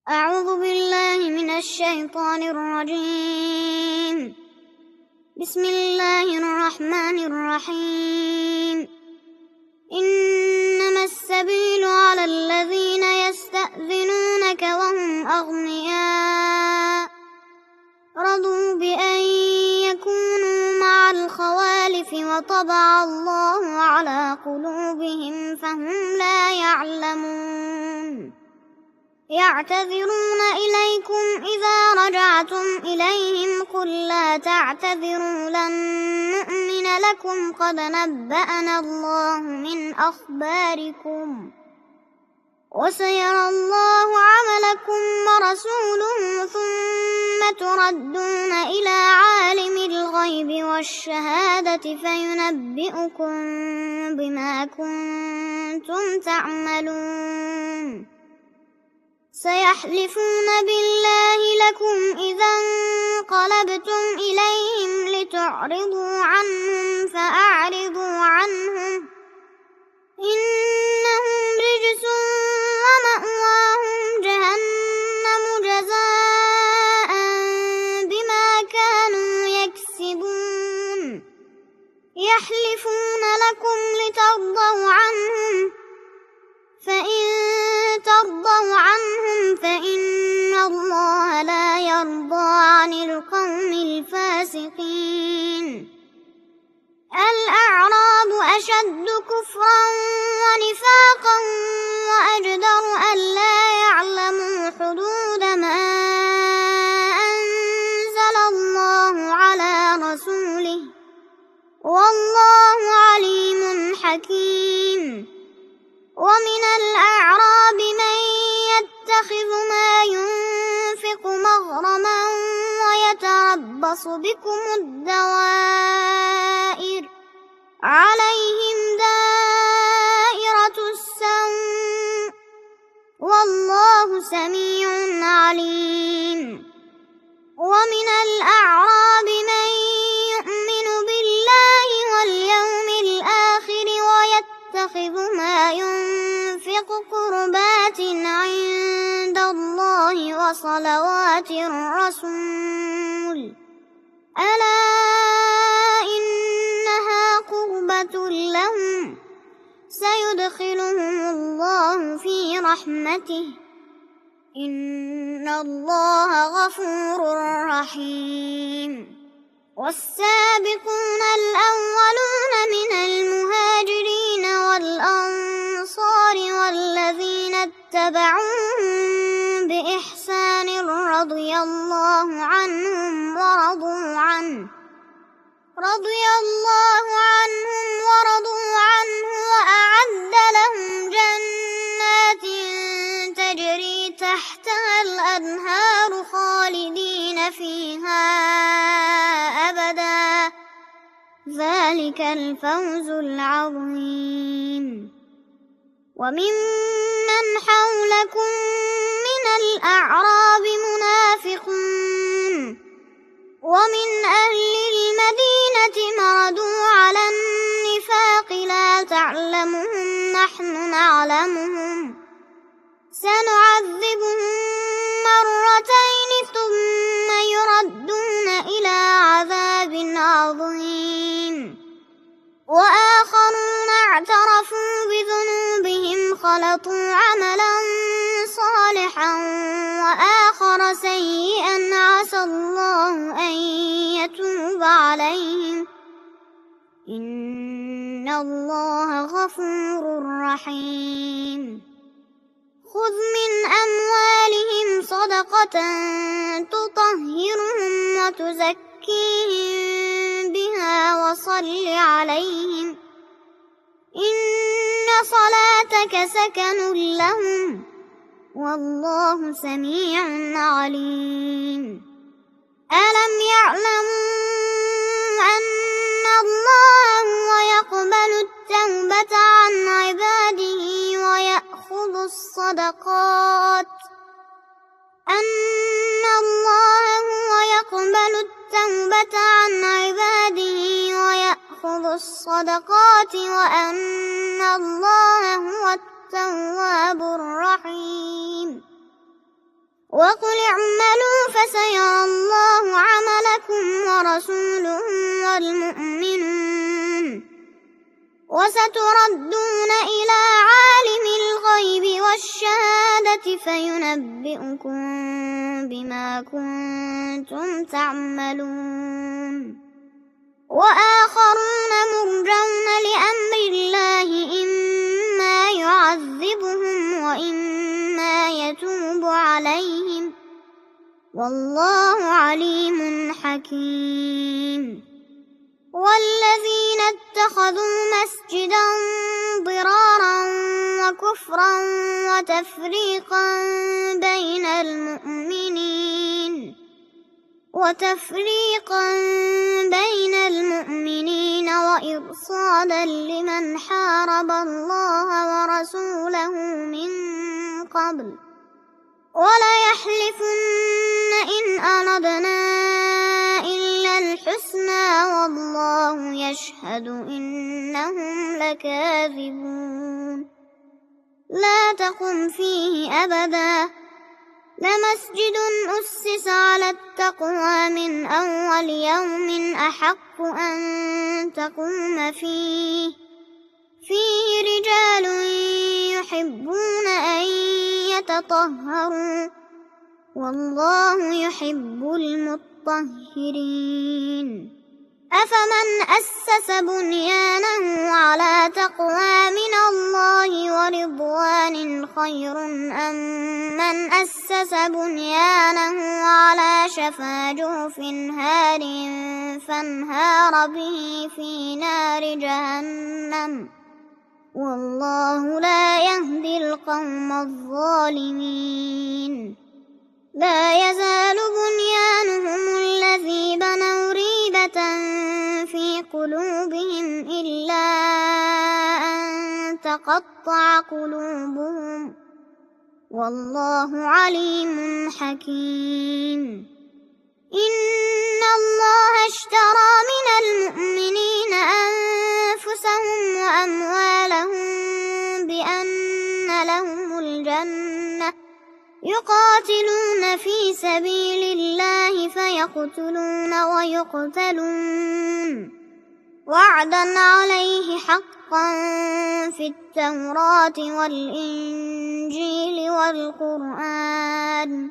أعوذ بالله من الشيطان الرجيم. بسم الله الرحمن الرحيم. إنما السبيل على الذين يستأذنونك وهم أغنياء رضوا بأن يكونوا مع الخوالف وطبع الله على قلوبهم فهم لا يعلمون. يعتذرون إليكم إذا رجعتم إليهم قل لا تعتذروا لن نؤمن لكم قد نبأنا الله من أخباركم وسيرى الله عملكم ورسوله ثم تردون إلى عالم الغيب والشهادة فينبئكم بما كنتم تعملون. سيحلفون بالله لكم إذا انقلبتم إليهم لتعرضوا عنهم فأعرضوا عنهم إنهم رجس ومأواهم جهنم جزاء بما كانوا يكسبون. يحلفون لكم لترضوا عنهم فإن ترضوا عنهم فإن الله لا يرضى عن القوم الفاسقين. الأعراب أشد كفرا ونفاقا وأجدر ألا يعلموا حدود ما أنزل الله على رسوله والله عليم حكيم. ومن الأعراب من يتخذ ما ينفق مغرما ويتربص بكم الدوائر عليهم دائرة السوء والله سميع عليم. ومن الأعراب من يؤمن بالله واليوم الآخر ويتخذ ما ينفق قربات عند الله وصلوات الرسول ألا إنها قربة لهم سيدخلهم الله في رحمته إن الله غفور رحيم. والسابقون الأولون من المهاجرين والأنصار والذين اتبعوهم بإحسان رضي الله عنهم ورضوا عنه وأعد لهم جنات تجري تحتها الأنهار خالدين فيها أبدا ذلك الفوز العظيم. وممن حولكم من الأعراب منافقون ومن أهل المدينة مردوا على النفاق لا تعلمهم نحن نعلمهم سنعذبهم مرتين ثم يردون إلى عذاب عظيم. وآخرون اعترفوا بذنوبهم خلطوا عملا صالحا وآخر سيئا عسى الله أن يتوب عليهم إن الله غفور رحيم. خذ من أموالهم صدقة تطهرهم وتزكيهم بها وصل عليهم إن صلاتك سكن لهم والله سميع عليم. ألم يعلموا أن الله هو يقبل التوبة عن عباده ويأخذ الصدقات أن الله هو يقبل التوبة عن عباده ويأخذ الصدقات وأن الله هو التواب الرحيم. وقل اعملوا فسيرى الله عملكم ورسوله والمؤمنون وستردون إلى عالم الغيب والشهادة فينبئكم بما كنتم تعملون وآخرون مرجون لأمر الله إما يعذبهم وإما يتوب عليهم والله عليم حكيم والذين اتخذوا مسجدا ضرارا وكفرا وتفريقا بين المؤمنين وإرصادا لمن حارب الله ورسوله من قبل وليحلفن إن أردنا إلا الحسنى والله يشهد إنهم لكاذبون لا تقم فيه أبدا لمسجد أسس على التقوى من أول يوم أحق أن تقوم فيه رجال يحبون أن يتطهروا والله يحب المطهرين أفمن أسس بنيانه على تقوى من الله ورضوان خير أم من أسس بنيانه على شفا جرف هار فانهار به في نار جهنم والله لا يهدي القوم الظالمين لا يزال بنيانهم الذي بنوا ريبة في قلوبهم إلا أن تقطع قلوبهم والله عليم حكيم إن الله اشترى من المؤمنين أنفسهم وأموالهم بأن لهم الجنة يقاتلون في سبيل الله فيقتلون ويقتلون وعدا عليه حقا في التوراة والإنجيل والقرآن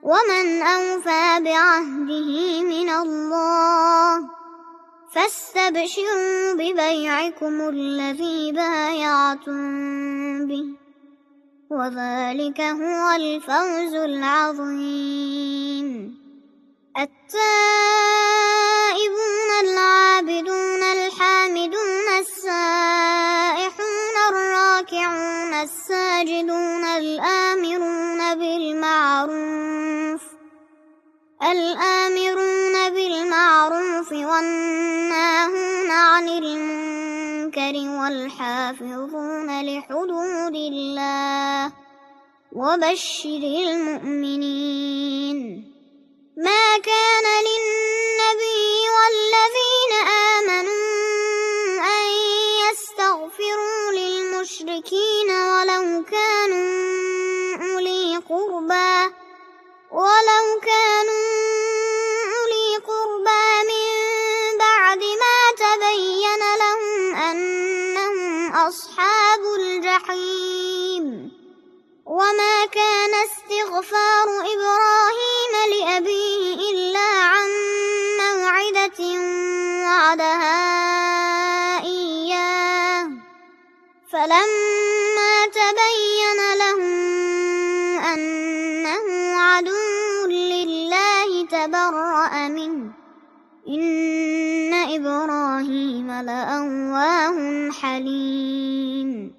ومن أوفى بعهده من الله فاستبشروا ببيعكم الذي بايعتم به وذلك هو الفوز العظيم التائبون العابدون الحامدون السائحون الراكعون الساجدون الآمرون بالمعروف والناهون عن المنكر والحافظون لحدود الله وبشر المؤمنين ما كان للنبي والذين آمنوا أن يستغفروا للمشركين ولو كانوا أولي قربى من بعد ما تبين لهم أنهم أصحاب الجحيم وما كان استغفار إبراهيم لأبيه إلا عن موعدة وعدها إياه فلما تبين له أنه عدو لله تبرأ منه إن إبراهيم لأواه حليم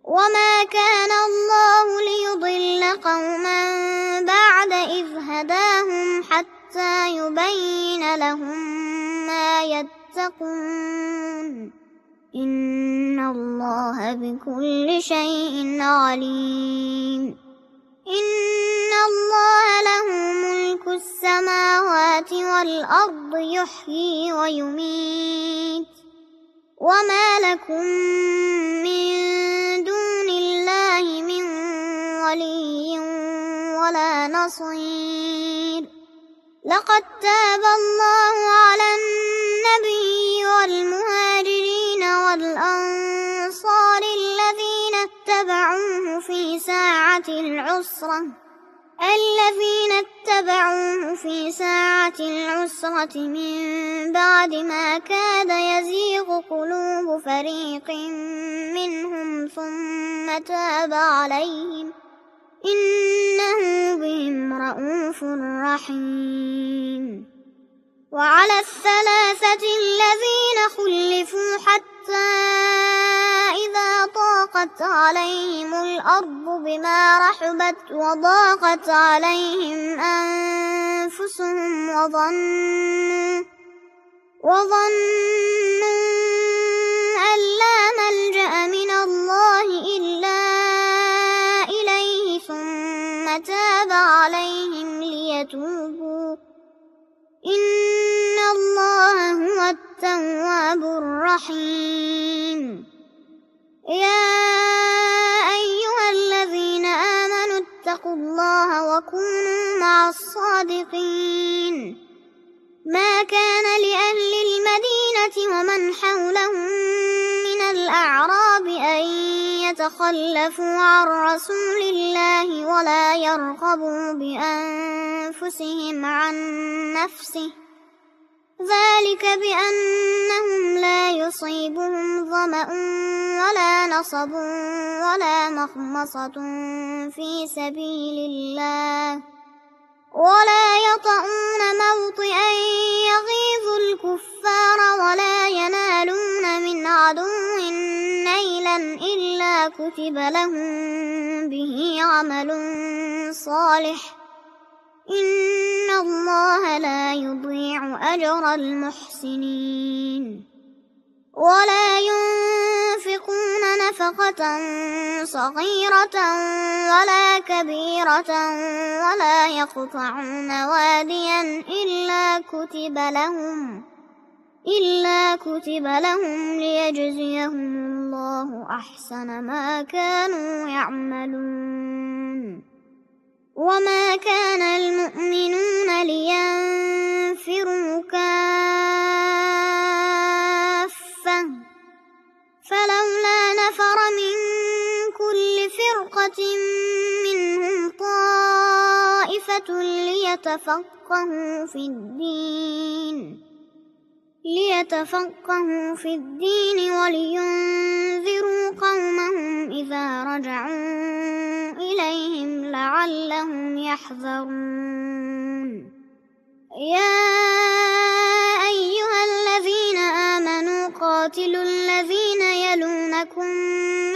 وما كان الله ليضل قوما بعد إذ هداهم حتى يبين لهم ما يتقون إن الله بكل شيء عليم إن الله له ملك السماوات والأرض يحيي ويميت وما لكم من دون الله من ولي ولا ولا نصير. لقد تاب الله على النبي والمهاجرين والأنصار الذين اتبعوه في ساعة العسرة من بعد ما كاد يزيغ قلوب فريق منهم ثم تاب عليهم إنه بهم رءوف رحيم. وعلى الثلاثة الذين خلفوا حتى إذا ضاقت عليهم الأرض بما رحبت وضاقت عليهم أنفسهم وظنوا أن لا ملجأ من الله إلا إليه ثم تاب عليهم ليتوبوا إن الله هو التواب الرحيم. يا أيها الذين آمنوا اتقوا الله وكونوا مع الصادقين. ما كان لأهل المدينة ومن حولهم من الأعراب أن يتخلفوا عن رسول الله ولا يرغبوا بأنفسهم عن نفسه، ذلك بأنهم لا يصيبهم ظمأ ولا نصب ولا مخمصة في سبيل الله ولا يطؤون موطئا يغيظ الكفار ولا ينالون من عدو نيلا إلا كتب لهم به عمل صالح إن الله لا يضيع أجر المحسنين. ولا ينفقون نفقة صغيرة ولا كبيرة ولا يقطعون واديا إلا كتب لهم ليجزيهم الله أحسن ما كانوا يعملون. وما كان المؤمنون لينفروا كافة فلولا نفر من كل فرقة منهم طائفة ليتفقهوا في الدين ولينذروا قومهم إذا رجعوا إليهم لعلهم يحذرون. يا أيها الذين آمنوا قاتلوا الذين يلونكم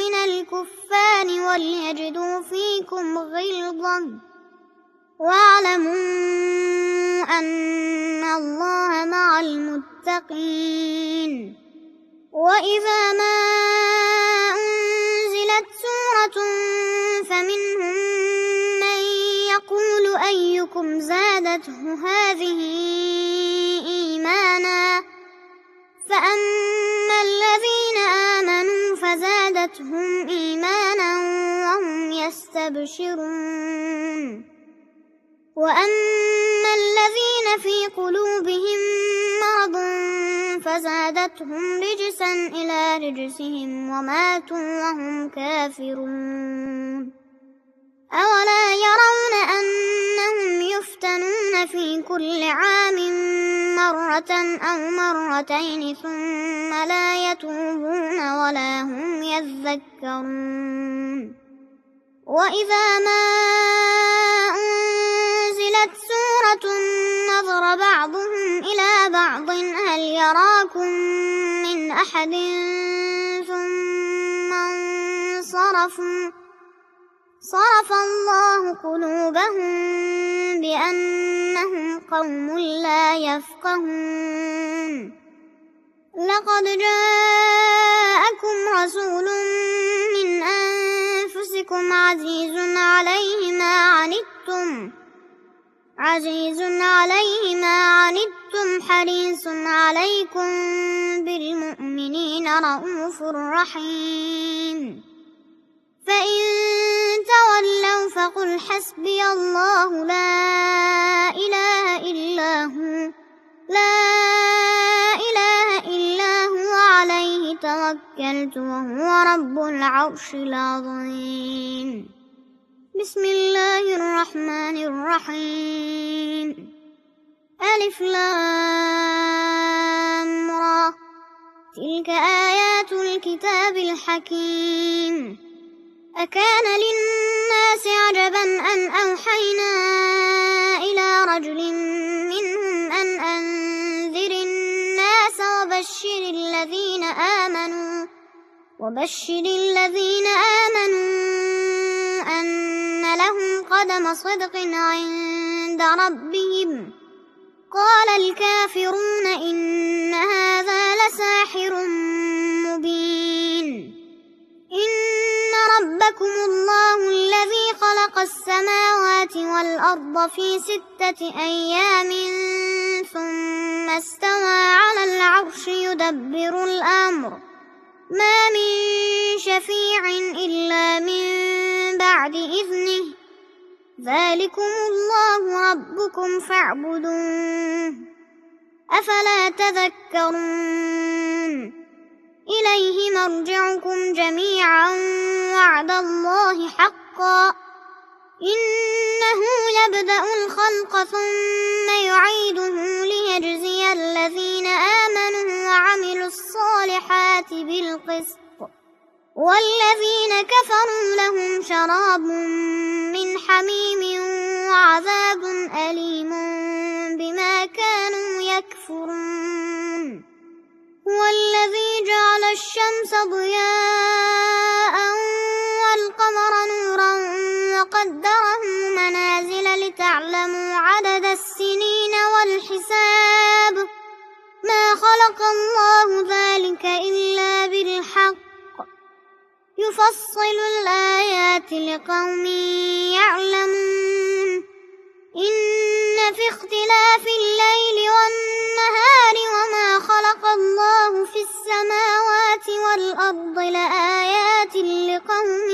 من الكفار وليجدوا فيكم غلظة واعلموا أن الله مع المتقين. وإذا ما أنزلت سورة فمنهم من يقول أيكم زادته هذه إيمانا فأما الذين آمنوا فزادتهم إيمانا وهم يستبشرون. وأما الذين في قلوبهم مرض فزادتهم رجسا إلى رجسهم وماتوا وهم كافرون. أولا يرون أنهم يفتنون في كل عام مرة أو مرتين ثم لا يتوبون ولا هم يذكرون. وإذا ما أنزلت سورة نظر بعضهم إلى بعض هل يراكم من أحد ثم انصرفوا صرف الله قلوبهم بأنهم قوم لا يفقهون. لقد جاءكم رسول من أنفسكم عزيز عليه ما عنتم حريص عليكم بالمؤمنين رءوف رحيم. فإن تولوا فقل حسبي الله لا إله إلا هو عليه توكلت وهو رب العرش العظيم. بسم الله الرحمن الرحيم. ألف لام را، تلك آيات الكتاب الحكيم. أكان للناس عجبا أن أوحينا إلى رجل منهم أن أنذر الناس وبشر الذين آمنوا أن لهم قدم صدق عند ربهم. قال الكافرون إن هذا لساحر مبين. إن ربكم الله الذي خلق السماوات والأرض في 6 أيام ثم استوى على العرش يدبر الأمر، ما من شفيع إلا من بعد إذنه، ذلكم الله ربكم فاعبدوه، أفلا تذكرون. إليه مرجعكم جميعا وعد الله حقا، إنه يبدأ الخلق ثم يعيده ليجزي الذين آمنوا وعملوا الصالحات بالقسط، والذين كفروا لهم شراب من حميم وعذاب أليم بما كانوا يكفرون. هو الذي جعل الشمس ضياء والقمر نورا وقدره منازل لتعلموا عدد السنين والحساب، ما خلق الله ذلك إلا بالحق، يفصل الآيات لقوم يعلمون. إن في اختلاف الليل والنهار وما خلق الله في السماوات والأرض لآيات لقوم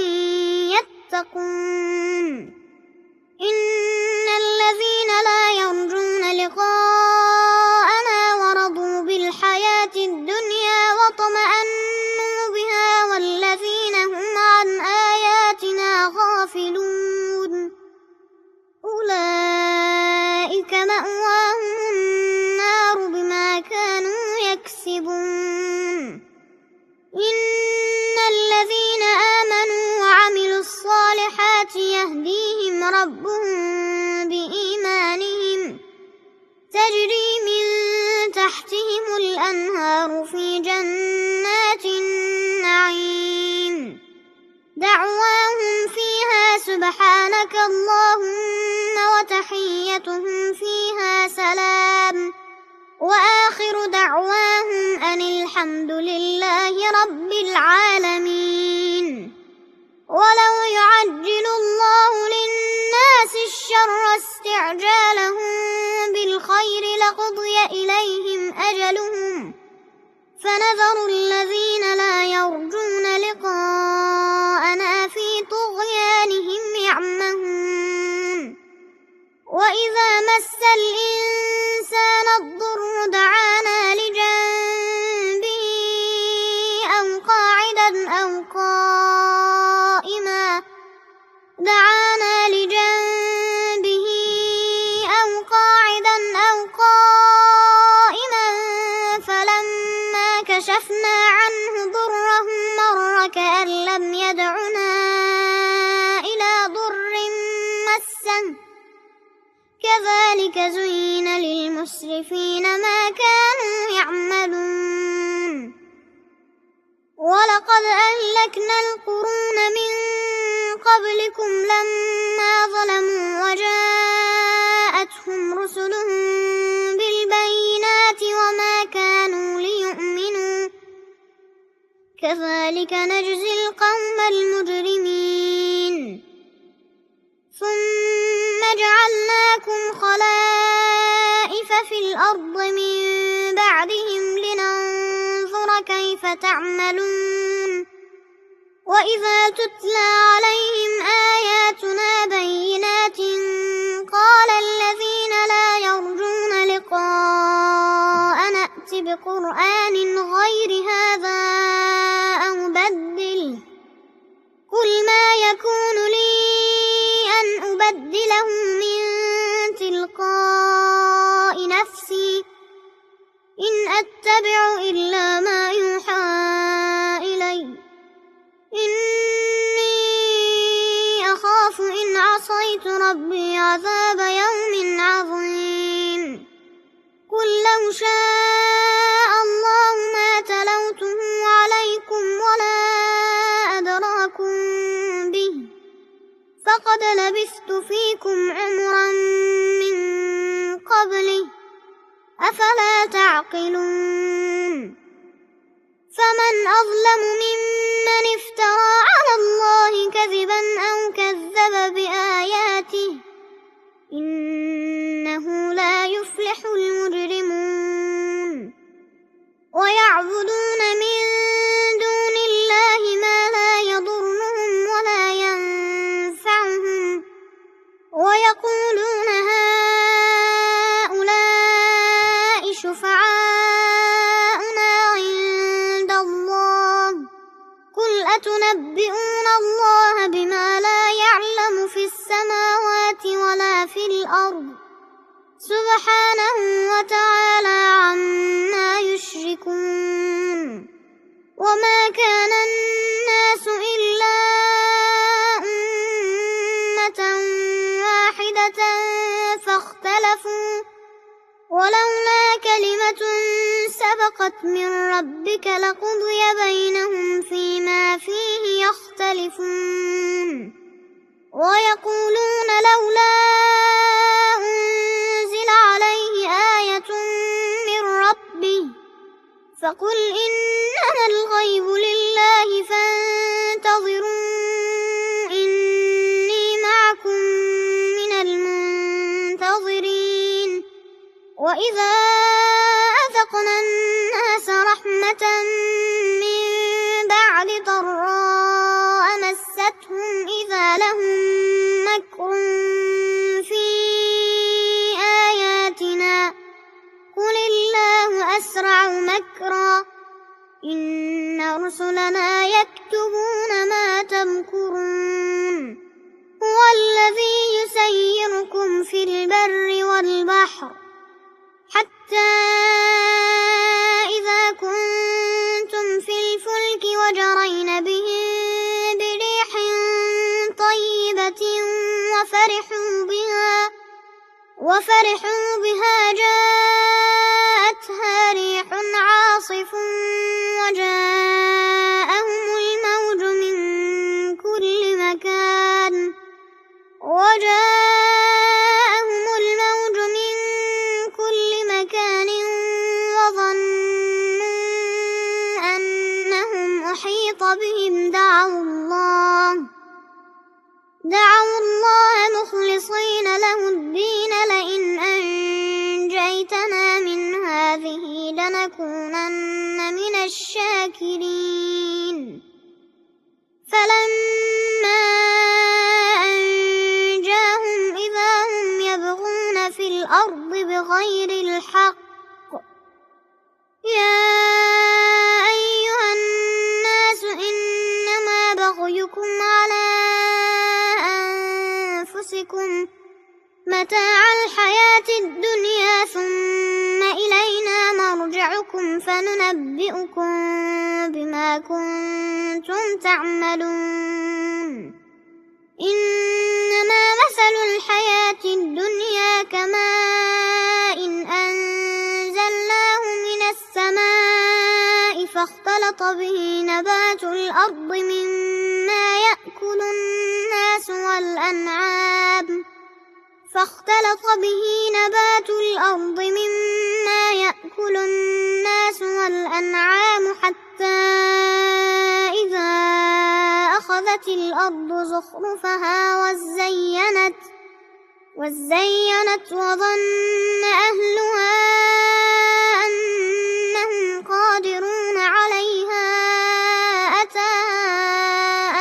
يتقون. إن الذين لا يرجون لقاءنا ورضوا بالحياة الدنيا واطمأنوا بها والذين هم عن آياتنا غافلون أولئك مأواهم النار بما كانوا يكسبون. إن الذين آمنوا وعملوا الصالحات يهديهم ربهم بإيمانهم، تجري من تحتهم الأنهار في جنات النعيم، دعواهم فيها سبحانك اللهم وتحيتهم فيها سلام، وآخر دعواهم أن الحمد لله رب العالمين. ولو يعجل الله للناس الشر استعجالهم بالخير لقضي إليهم أجلهم، فنذر الذين لا يرجون لقاءنا في طغيانهم يعمهون. وإذا مس الإنسان الضر دعانا لجنبه أو قاعدا أو قائما فلما كشفنا عنه ضره مر كأن لم يدعنا إلى ضر مسه، كذلك زين للمسرفين ما كانوا يعملون. ولقد أهلكنا القرون من قبلكم لما ظلموا وجاءتهم رسلهم بالبينات وما كانوا ليؤمنوا، كذلك نجزي القوم المجرمين. ثم جعلناكم خلائف في الأرض من بعدهم لننظر كيف تعملون، وإذا تتلى عليهم آياتنا بينات قال الذين لا يرجون لقاءنا ائت بقرآن غير هذا أو بدله قل ما يكون لي أن أبدله من تلقاء نفسي إن أتبع إلا ما يوحى إلي إني أخاف إن عصيت ربي عذاب يوم عظيم قل لو شاء الله ما تلوته عليكم ولا أدراكم به فقد لبثت فيكم عمرا من قبله أفلا تعقلون فمن أظلم ممن افترى على الله كذبا أو كذب بآياته إنه لا يفلح المجرمون ويعبدون من دون الله ما لا يضرهم ولا ينفعهم ويقولون هؤلاء شفعاؤنا عند الله قل أتنبئون الله بما لا يعلم في السماوات ولا في الأرض سبحانه وتعالى عما يشركون وما كان الناس إلا أمة واحدة فاختلفوا ولولا كلمة سبقت من ربك لقضي بينهم فيما فيه يختلفون ويقولون لولا أنزل عليه آية من ربه فقل إنما الغيب لله فانتظروا إني معكم من المنتظرين وإذا أذقنا الناس رحمة من بعد ضراء مستهم إذا لهم مكر في آياتنا قل الله أسرع مكرا إن رسلنا يكتبون ما تمكرون هو الذي يسيركم في البر والبحر حتى إذا كنتم في الفلك وجرين بهم بريح طيبة وفرحوا بها جاءتها ريح عاصف وجاءهم الموج من كل مكان وظنوا أنهم أحيط بهم دعوا الله مخلصين له الدين لئن أنجيتنا من هذه لنكونن من الشاكرين فلما أنجاهم إذا هم يبغون في الأرض بغير الحق يا أيها الناس إنما بغيكم على أنفسكم متاع الحياة الدنيا ثم إلينا مرجعكم فننبئكم بما كنتم تعملون إنما مثل الحياة الدنيا كماء أنزلناه من السماء فاختلط به نبات الأرض مما يأكل الناس والأنعام حتى إذا أخذت الأرض زخرفها وزينت وظن أهلها أنهم قادرون عليها أتاها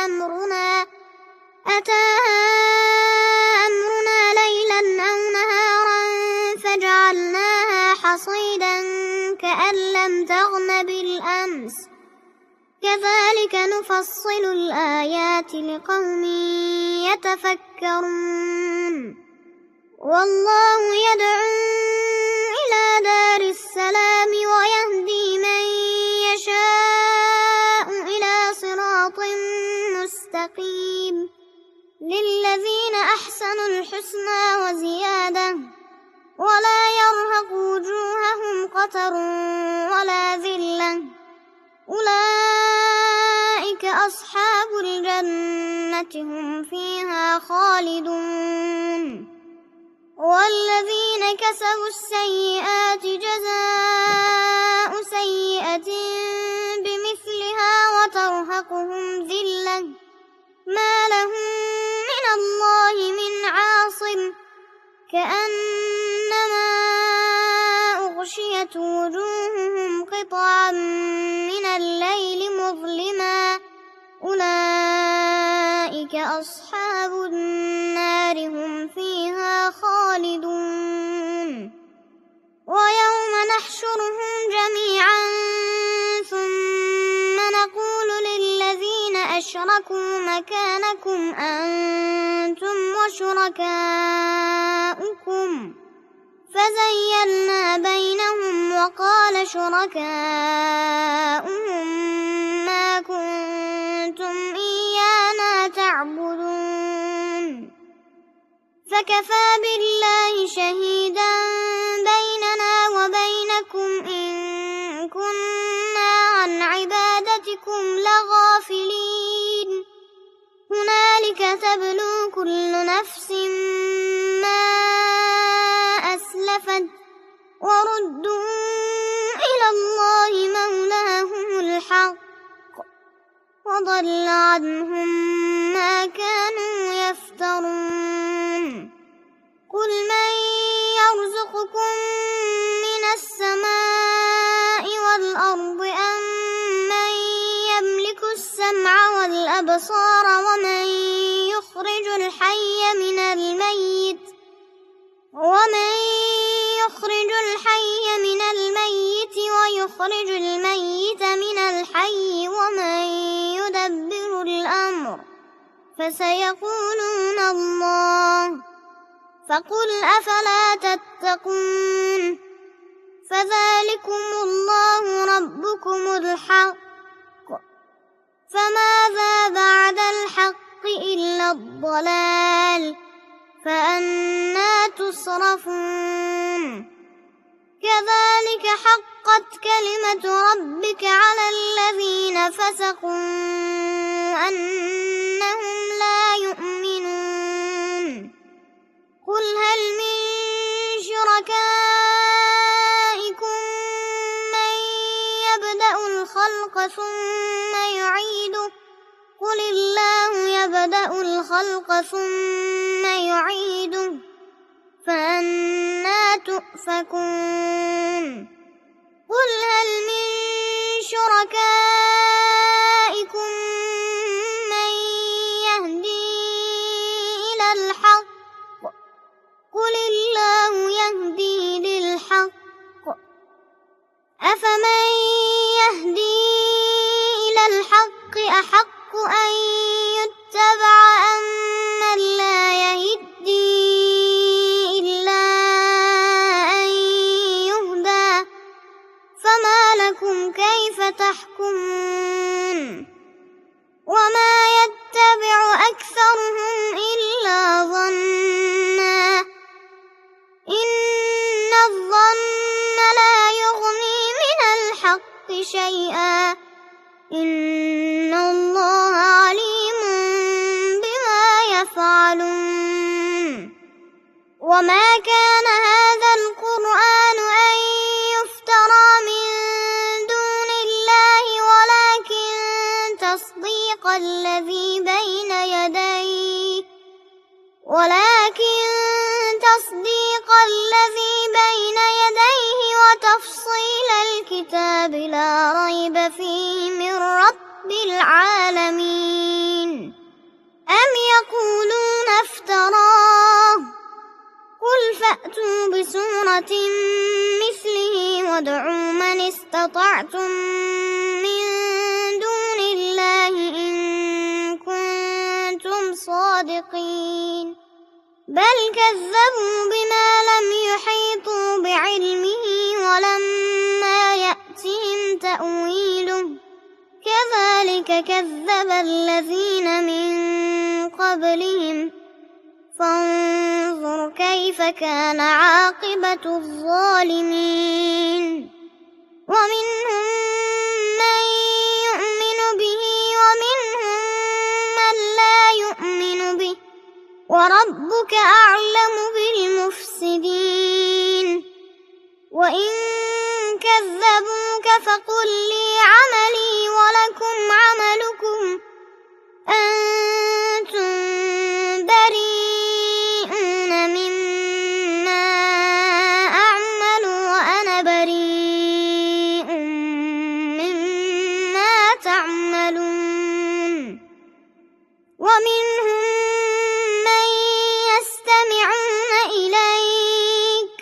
حصيدا كأن لم تغن بالأمس كذلك نفصل الآيات لقوم يتفكرون والله يدعو إلى دار السلام ويهدي من يشاء إلى صراط مستقيم للذين أحسنوا الحسنى وزيادة ولا يرهق وجوههم قتر ولا ذلة أولئك أصحاب الجنة هم فيها خالدون والذين كسبوا السيئات جزاء سيئة بمثلها وترهقهم ذلة ما لهم من الله من عاصم كأنما أغشيت وجوههم قطعا من الليل مظلما أولئك أصحاب النار هم فيها خالدون ويوم نحشرهم جميعا ثم نقول للذين أشركوا مكانكم أنتم وشركاؤكم فزيّلنا بينهم وقال شركاؤهم ما كنتم إيانا تعبدون فكفى بالله شهيدا بيننا وبينكم إن كنا عن عبادتكم لغافلين هنالك تبلو كل نفس ما أسلفت وردوا إلى الله مولاهم الحق وضل عنهم ما كانوا يفترون قل من يرزقكم من السماء والأرض أم من يملك السمع والأبصار ومن يخرج الحي من الميت ويخرج الميت من الحي ومن يدبر الأمر فسيقولون الله فقل أفلا تتقون فذلكم الله ربكم الحق فماذا بعد الحق إلا الضلال فأنى تصرفون كذلك حقت كلمة ربك على الذين فسقوا أنهم لا يؤمنون قل هل من شركائكم من يبدأ الخلق ثم يعيده قل الله يبدأ الخلق ثم يعيده فأنى تؤفكون قل هل من شركائكم من يهدي إلى الحق قل الله يهدي للحق أفمن يهدي إلى الحق أحق أن يتبع أم من لا يهدي إلا أن يهدى فما لكم كيف تحكمون وما يتبع أكثرهم إلا ظنا إن الظن لا يغني من الحق شيئا إن الله عليم بما يفعلون وما كان هذا القرآن أن يفترى من دون الله ولكن تصديق الذي بين يديه وتفصيل الكتاب لا ريب فيه من رب العالمين أم يقولون افتراه قل فأتوا بسورة مثله وادعوا من استطعتم من دون الله إن كنتم صادقين بل كذبوا بما لم يحيطوا بعلمه ولما يأتهم تأويله كذلك كذب الذين من قبلهم فانظر كيف كان عاقبة الظالمين ومنهم من يؤمن به ومنهم من لا يؤمن به وربك أعلم بالمفسدين وإن كذبوك فقل لي عملي ولكم عملكم أنتم بريئون مما أعمل وأنا بريء مما تعملون ومنهم من يستمعون إليك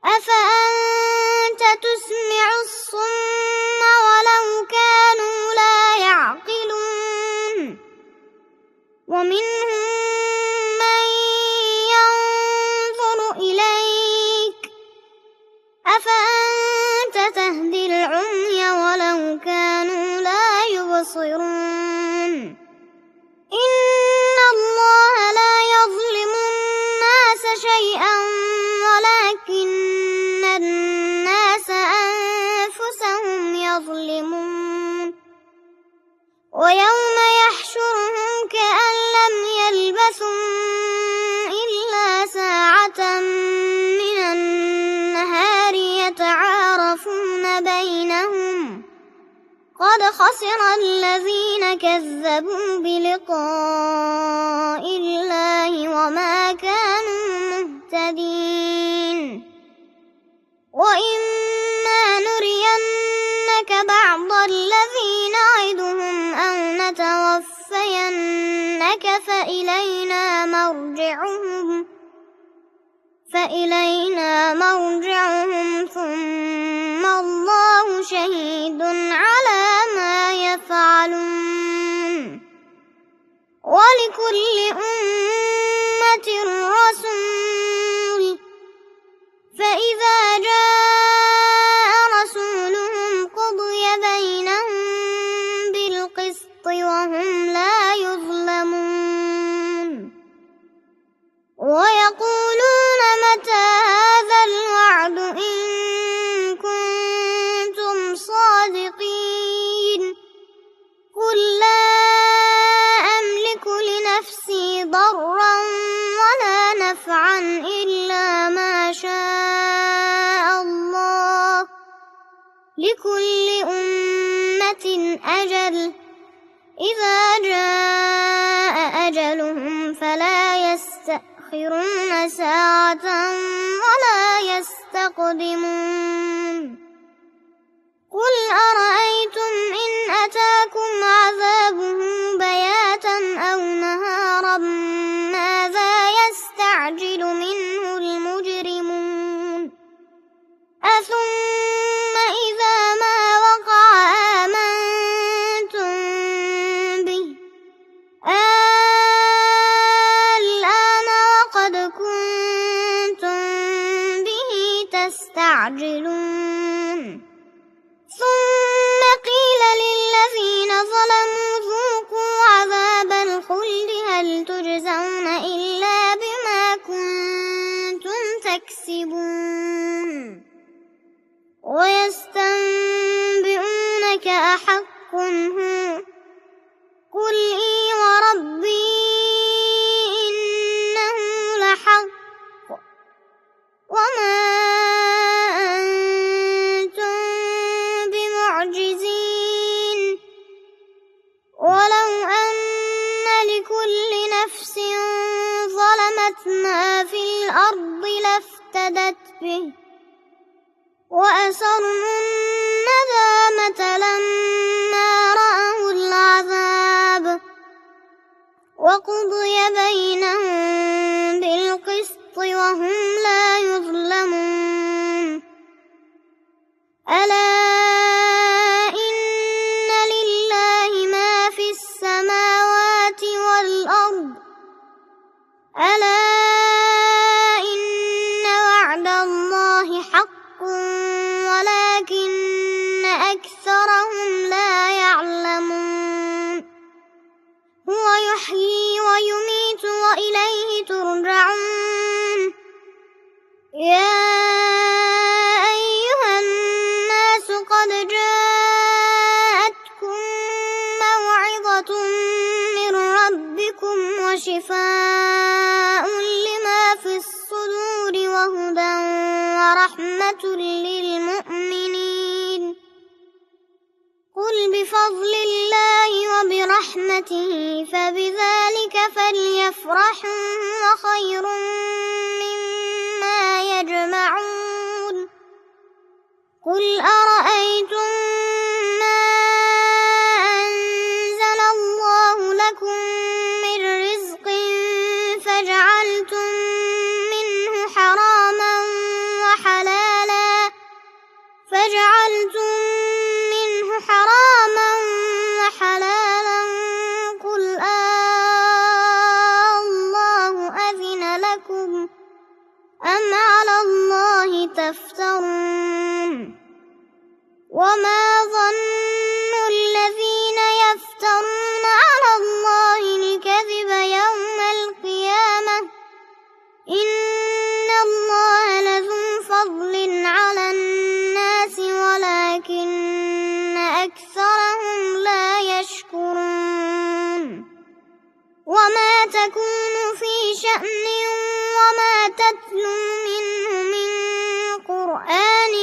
أفأنت تسمع الصم ولو كانوا لا يعقلون ومنهم من ينظر إليك أفأنت تهدي العمي ولو كانوا لا يبصرون إن الله لا يظلم الناس شيئا ولكن الناس أنفسهم يظلمون ويوم يحشرهم كأن لم يلبثوا إلا ساعة من النهار يتعارفون بينهم قد خسر الذين كذبوا بلقاء الله وما كانوا مهتدين وإما نرينك بعض الذي نعدهم أو نتوفينك فإلينا مرجعهم ثم الله شهيد على ما يفعلون ولكل أمة رسول فإذا جاء رسولهم قضي بينهم بالقسط وهم لا يظلمون ويقولون متى هذا الوعد إن كنتم صادقين قل لا أملك لنفسي ضرا ولا نفعا إلا ما شاء الله لكل أمة أجل إذا جاء أجلهم فلا يستأخرون ساعة ولا يستقدمون قل أرأيتم إن أتاكم عذابه بياتا أو نهارا ماذا يستعجل منه المجرمون أثم إذا ما وقع آمنتم به الآن وقد كنتم به تستعجلون ثم قيل للذين ظلموا ذوقوا عذاب الخلد هل تجزون إلا بما كنتم تكسبون ويستنبئونك أحق هو قل إي وربي إنه لحق وما أنتم بمعجزين ولو أن لكل نفس ظلمت ما في الأرض لافتدت به وأسروا الندامة لما رأوا العذاب وقضي بينهم بالقسط وهم لا يظلمون ألا إن لله ما في السماوات والأرض ألا إن وعد الله حق ولكن أكثرهم لا يعلمون هو يحيي ويميت وإليه ترجعون يا أيها الناس قد جاءتكم موعظة من ربكم وشفاء لما في الصدور وهدى ورحمة للمؤمنين قل بفضل الله وبرحمته فبذلك فليفرحوا هو خير مما يجمعون قل أرأيتم ما أنزل الله لكم من رزق فجعلتم منه حراما وحلالا قل الله أذن لكم أم على الله تفترون وما ظن الذين يفترون على الله الكذب يوم القيامة إن الله لذو فضل على الناس ولكن أكثرهم لا يشكرون وما تكون في شأن وما تتلو منه من قرآن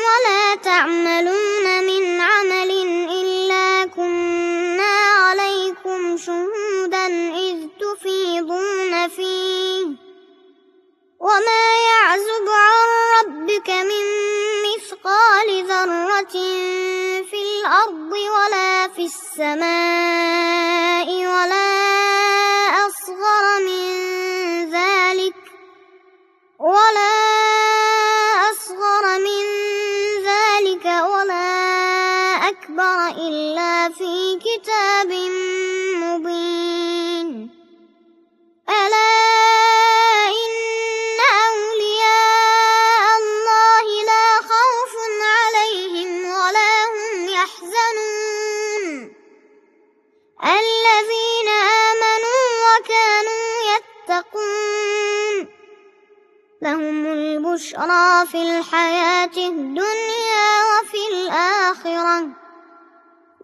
ولا تعملون من عمل إلا كنا عليكم شهودا إذ تفيضون فيه وما يعزب عن ربك من مثقال ذرة في الأرض ولا في السماء ولا أصغر من ذلك ولا أكبر إلا في كتاب مبين ألا إن أولياء الله لا خوف عليهم ولا هم يحزنون الذين آمنوا وكانوا يتقون لهم البشرى في الحياة الدنيا وفي الآخرة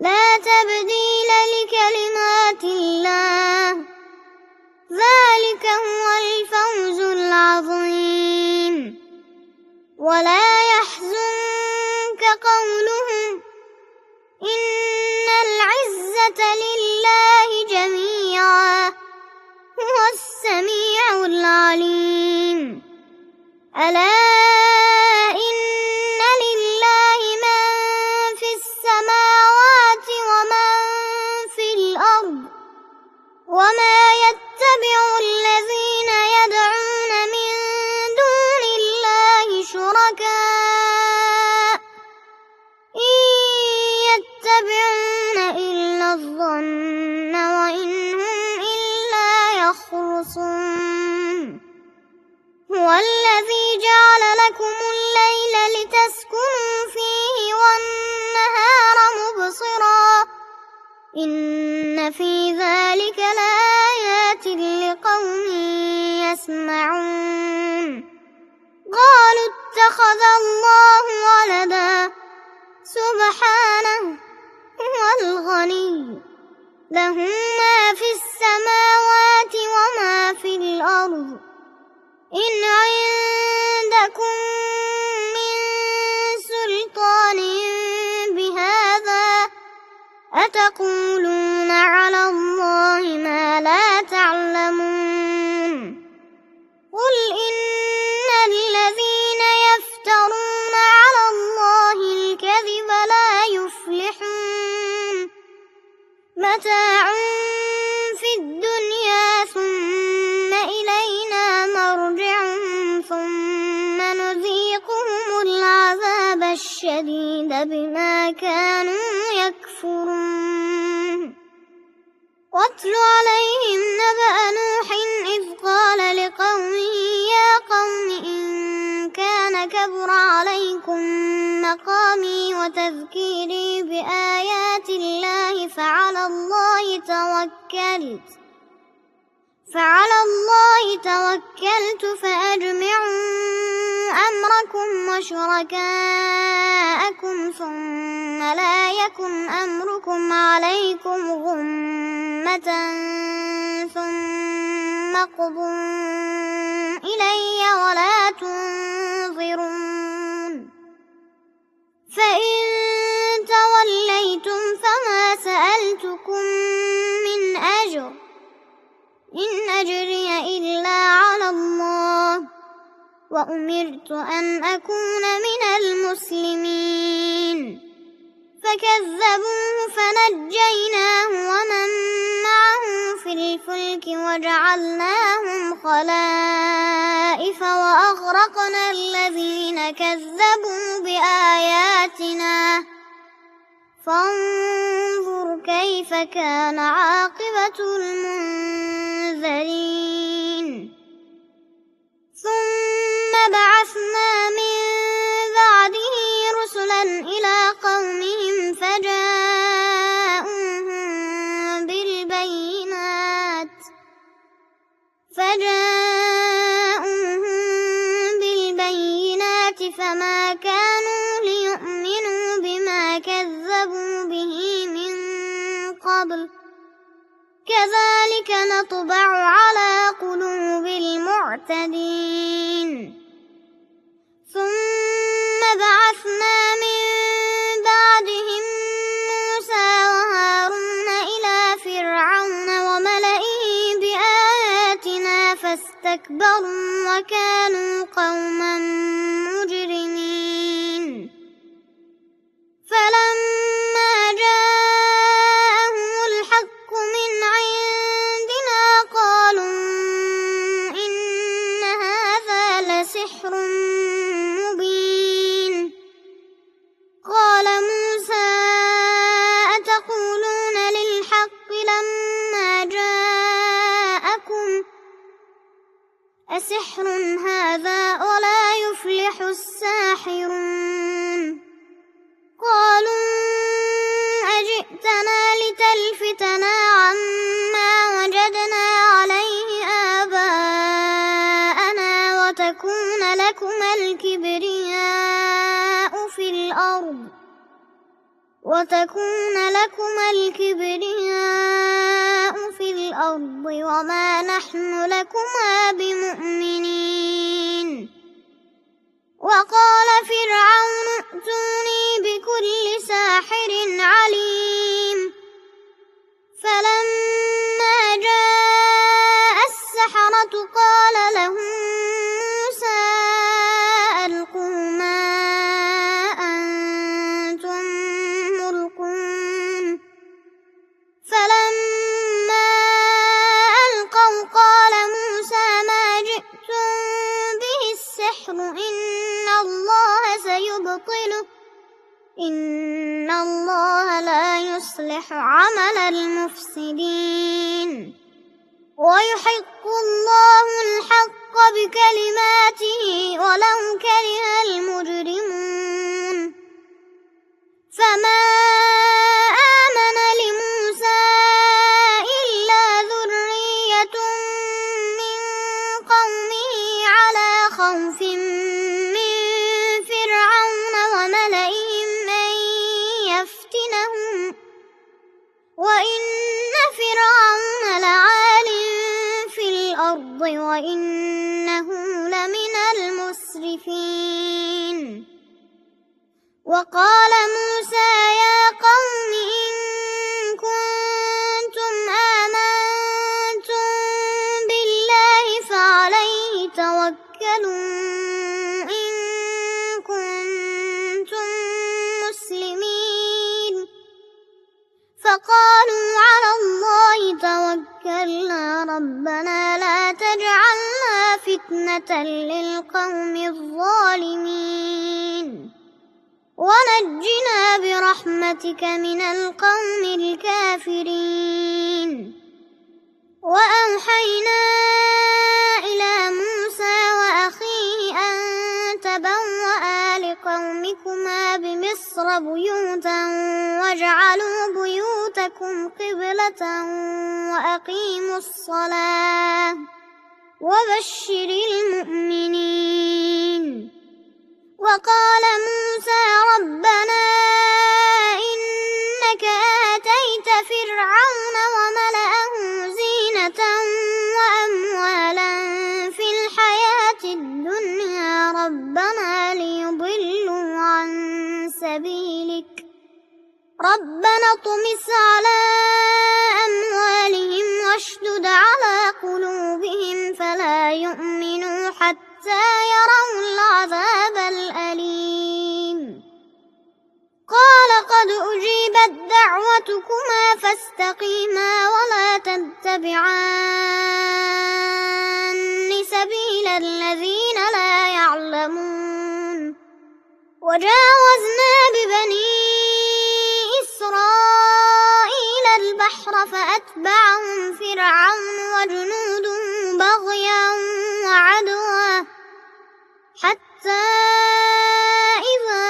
لا تبديل لكلمات الله ذلك هو الفوز العظيم ولا يحزنك قولهم إن العزة لله جميعا هو السميع العليم ألا إن لله من في السماوات ومن في الأرض وما يتبع الذين يدعون من دون الله شركاء إن يتبعون إلا الظن وإن هم إلا يخرصون هو الذي جعل لكم الليل لتسكنوا فيه والنهار مبصرا إن في ذلك لآيات لقوم يسمعون قالوا اتخذ الله ولدا سبحانه هو الغني له ما في السماوات وما في الأرض إن عندكم من سلطان بهذا أتقولون على الله ما لا تعلمون قل إن الذين يفترون على الله الكذب لا يفلحون متاع في الدنيا ثم إلينا مرجعون بما كانوا يكفرون واتل عليهم نبأ نوح إذ قال لقومه يا قوم إن كان كبر عليكم مقامي وتذكيري بآيات الله فعلى الله توكلت فأجمعوا أمركم وشركاءكم ثم لا يكن أمركم عليكم غمة ثم اقضوا إلي ولا تنظرون فإن توليتم فما سألتكم من أجر إن أجري إلا على الله وأمرت أن أكون من المسلمين فكذبوه فنجيناه ومن معه في الفلك وجعلناهم خلائف وأغرقنا الذين كذبوا بآياتنا فانظر كيف كان عاقبة المنذرين ثم بعثنا من بعده رسلا إلى قومهم فجاءوهم بالبينات فما كانوا ليؤمنوا بما كذبوا به من قبل كذلك نطبع على قلوب المعتدين ثم بعثنا من بعدهم موسى وهارون إلى فرعون وملئه بآياتنا فاستكبروا وكانوا قوما مجرمين فلما جاءهم الحق من عندنا قالوا إن هذا لسحر مبين قال موسى أتقولون للحق لما جاءكم أسحر هذا ولا يفلح الساحرون قالوا أجئتنا لتلفتنا عما وجدنا عليه آباءنا وتكون لكما الكبرياء في الأرض وما نحن لكما بمؤمنين وقال فرعون ائتوني بكل ساحر عليم فلما جاء السحرة قال لهم موسى ألقوا ما أنتم ملقون فلما ألقوا قال موسى ما جئتم به السحر إن الله سيبطله إن الله لا يصلح عمل المفسدين ويحق الله الحق بكلماته ولو كره المجرمون فما آمن لموسى إلا ذرية من قومه على خوف من فرعون وملئهم أن يفتنهم وإن فرعون لعال في الأرض وإنه لمن المسرفين وقال موسى يا قوم إن كنتم آمنتم بالله فعليه توكلوا إن كنتم مسلمين فقالوا على الله توكلنا ربنا لا تجعلنا فتنة للقوم الظالمين ونجنا برحمتك من القوم الكافرين. وأوحينا إلى موسى وأخيه أن تبوأ لقومكما بمصر بيوتا واجعلوا بيوتكم قبلة وأقيموا الصلاة وبشر المؤمنين. وقال موسى ربنا إنك آتيت فرعون وملأه زينة وأموالا في الحياة الدنيا ربنا ليضلوا عن سبيلك ربنا اطمس على أموالهم واشدد على قلوبهم فلا يؤمنوا حتى يروا العذاب الأليم. قال قد أجيبت دعوتكما فاستقيما ولا تتبعان سبيل الذين لا يعلمون. وجاوزنا ببني إسرائيل البحر فأتبعهم فرعون وجنوده بغيا وعدوا حتى إذا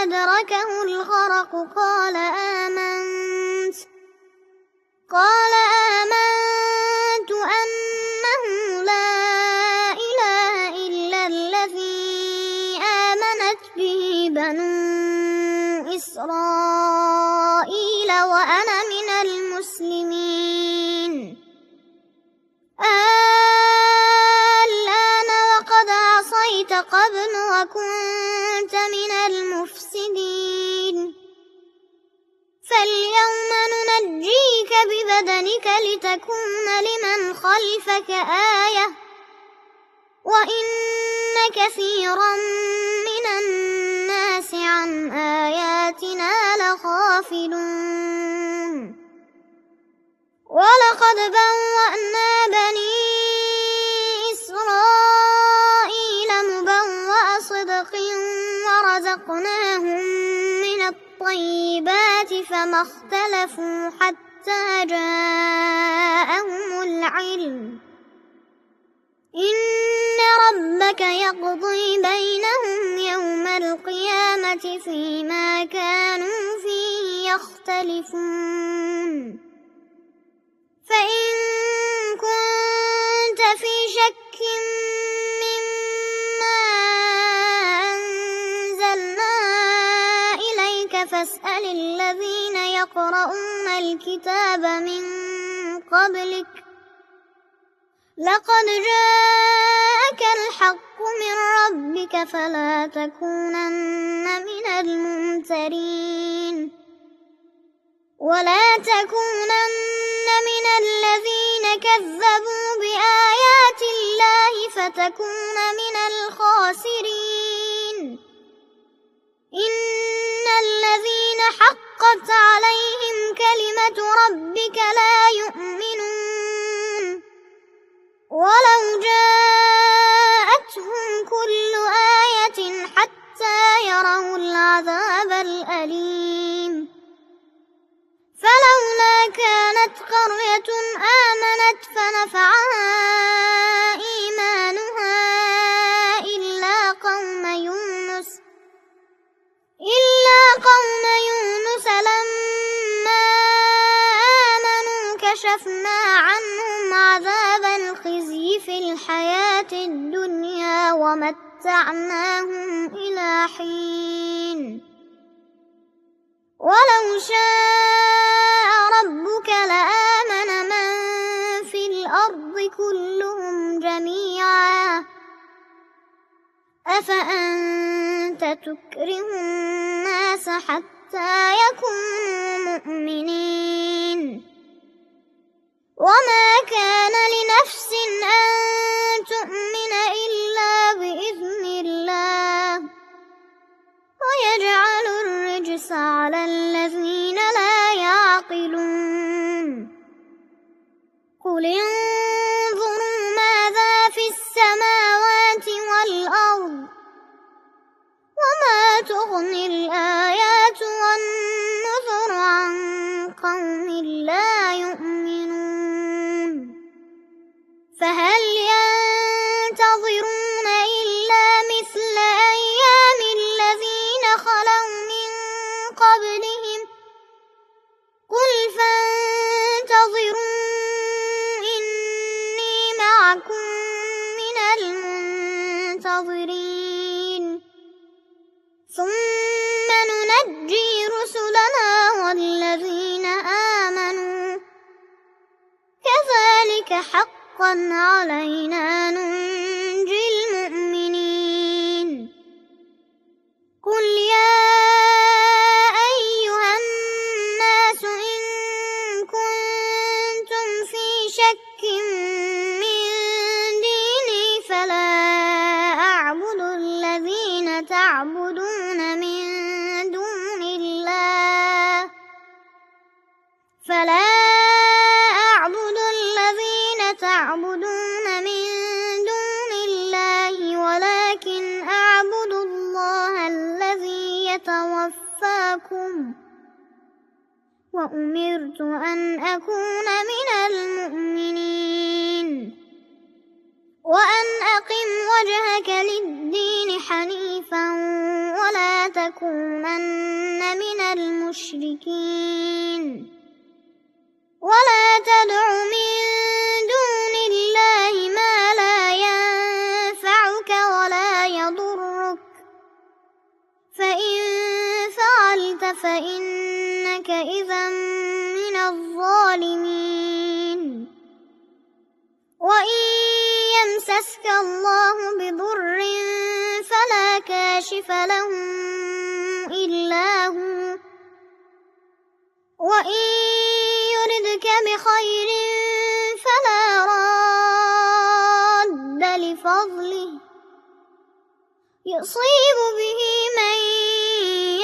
أدركه الغرق قال آمنت أنه لا إله إلا الذي آمنت به بنو إسرائيل وأنا من المسلمين. الآن وقد عصيت قبل وكنت من المفسدين فاليوم ننجيك ببدنك لتكون لمن خلفك آية وإن كثيرا من الناس عن آياتنا لغافلون. ولقد بوأنا بني إسرائيل مبوأ صدق ورزقناهم من الطيبات فما اختلفوا حتى جاءهم العلم إن ربك يقضي بينهم يوم القيامة فيما كانوا فيه يختلفون. فإن كنت في شك مما أنزلنا إليك فاسأل الذين يقرؤون الكتاب من قبلك لقد جاءك الحق من ربك فلا تكونن من الممترين. ولا تكونن من الذين كذبوا بآيات الله فتكون من الخاسرين. إن الذين حقت عليهم كلمة ربك لا يؤمنون ولو جاءتهم كل آية حتى يروا العذاب الأليم. فلولا كانت قرية آمنت فنفعها إيمانها إلا قوم يونس لما آمنوا كشفنا عنهم عذاب الخزي في الحياة الدنيا ومتعناهم إلى حين. ولو شاء ربك لآمن من في الأرض كلهم جميعا أفأنت تكره الناس حتى يكونوا مؤمنين. وما كان لنفس أن تؤمن إلا بإذن الله ويجعل الرجس على الذين لا يعقلون. قل انظروا ماذا في السماوات والأرض وما تغني منتظرين ثم ننجي رسلنا والذين آمنوا كذلك حقا علينا ننجي المؤمنين قل يا أيها الناس إن كنتم في شك من ديني فلا أعبد الذين تعبدون من دون الله ولكن أعبد الله الذي يتوفاكم وأمرت أن أكون من المؤمنين وأن أقم وجهك للدين حنيفا ولا تكونن من المشركين ولا تدع من دون الله ما لا ينفعك ولا يضرك فإن فعلت فإنك إذا من الظالمين وإن يمسسك الله بضر فلا كاشف له إلا هو وإن يردك بخير فلا راد لفضله يصيب به من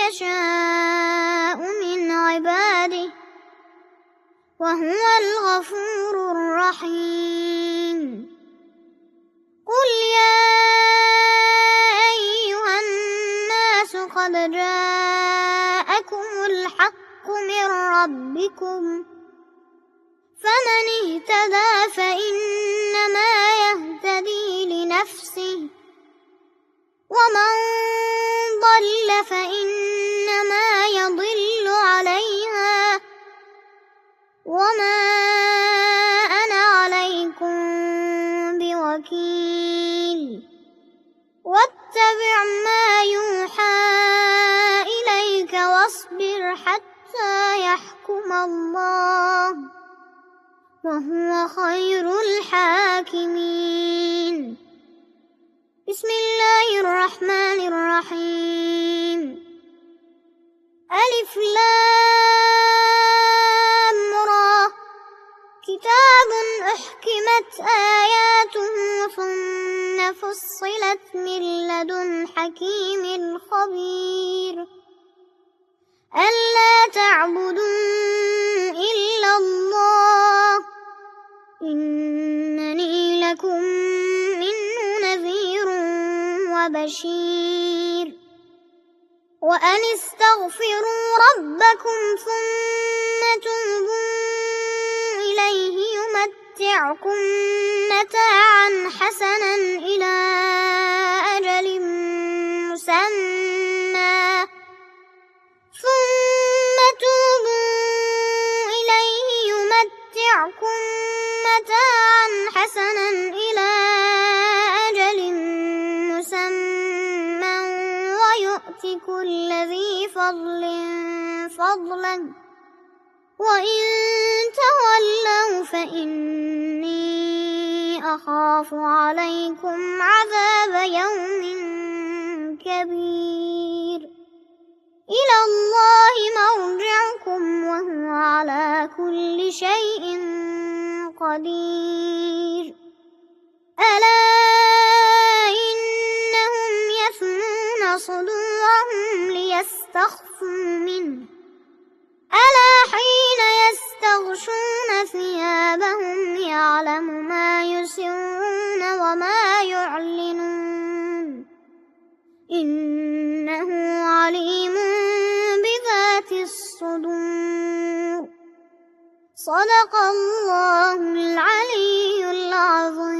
يشاء من عباده وهو الغفور الرحيم قل يا أيها الناس قد جاءكم الحق من ربكم فمن اهتدى فإنما يهتدي لنفسه ومن ضل فإنما يضل عليها وما أنا عليكم بوكيل واتبع ما يوحى إليك واصبر حتى يحكم الله وهو خير الحاكمين بسم الله الرحمن الرحيم ألف لام را كتاب أحكمت آياته ثم فصلت من لدن حكيم خبير ألا تعبدوا إلا الله إنني لكم منه نذير وبشير وأن استغفروا ربكم ثم توبوا إليه يمتعكم متاعا حسنا إلى أجل مسمى ثم توبوا إليه يمتعكم متاعا حسنا إلى أجل مسمى ويؤت كل ذي فضل فضلا وإن تولوا فإني أخاف عليكم عذاب يوم كبير إلى الله مرجعكم وهو على كل شيء قدير ألا إنهم يثنون صدورهم ليستخفوا منه ألا حين يستغشون ثيابهم يعلم ما يسرون وما يعلنون إنه عليم بذات الصدور صدق الله العلي العظيم.